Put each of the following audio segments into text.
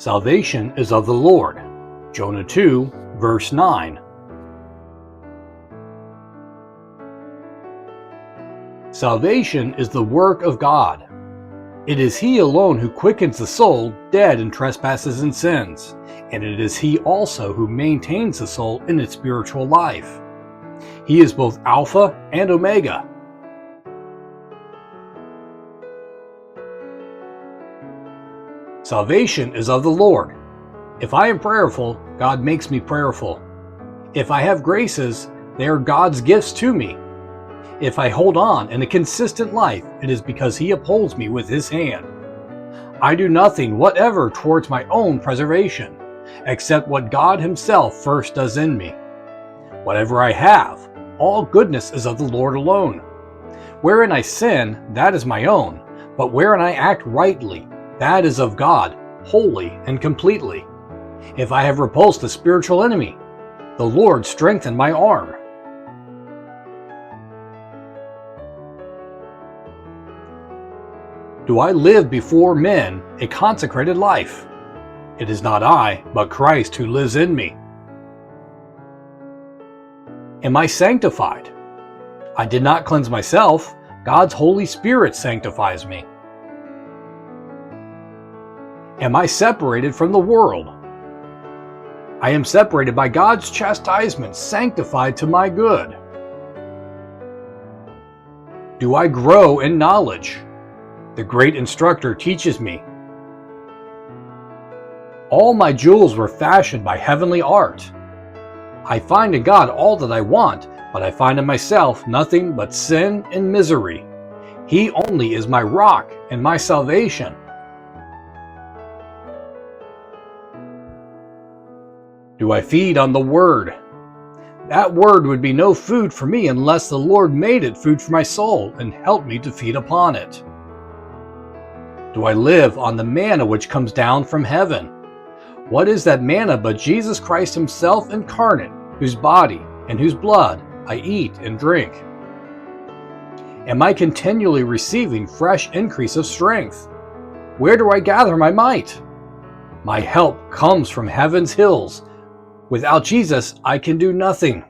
Salvation is of the Lord. Jonah 2, verse 9. Salvation is the work of God. It is He alone who quickens the soul dead in trespasses and sins, and it is He also who maintains the soul in its spiritual life. He is both Alpha and Omega. Salvation is of the Lord. If I am prayerful, God makes me prayerful. If I have graces, they are God's gifts to me. If I hold on in a consistent life, it is because He upholds me with His hand. I do nothing whatever towards my own preservation, except what God Himself first does in me. Whatever I have, all goodness is of the Lord alone. Wherein I sin, that is my own, but wherein I act rightly, that is of God, wholly and completely. If I have repulsed a spiritual enemy, the Lord strengthened my arm. Do I live before men a consecrated life? It is not I, but Christ who lives in me. Am I sanctified? I did not cleanse myself. God's Holy Spirit sanctifies me. Am I separated from the world? I am separated by God's chastisement, sanctified to my good. Do I grow in knowledge? The great instructor teaches me. All my jewels were fashioned by heavenly art. I find in God all that I want, but I find in myself nothing but sin and misery. He only is my rock and my salvation. Do I feed on the Word? That Word would be no food for me unless the Lord made it food for my soul and helped me to feed upon it. Do I live on the manna which comes down from heaven? What is that manna but Jesus Christ Himself incarnate, whose body and whose blood I eat and drink? Am I continually receiving fresh increase of strength? Where do I gather my might? My help comes from heaven's hills. Without Jesus, I can do nothing.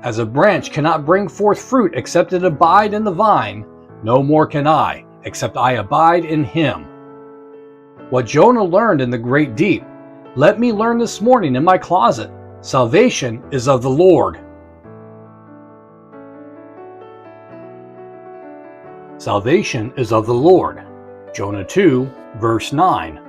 As a branch cannot bring forth fruit except it abide in the vine, no more can I, except I abide in Him. What Jonah learned in the great deep, let me learn this morning in my closet. Salvation is of the Lord. Salvation is of the Lord. Jonah 2, verse 9.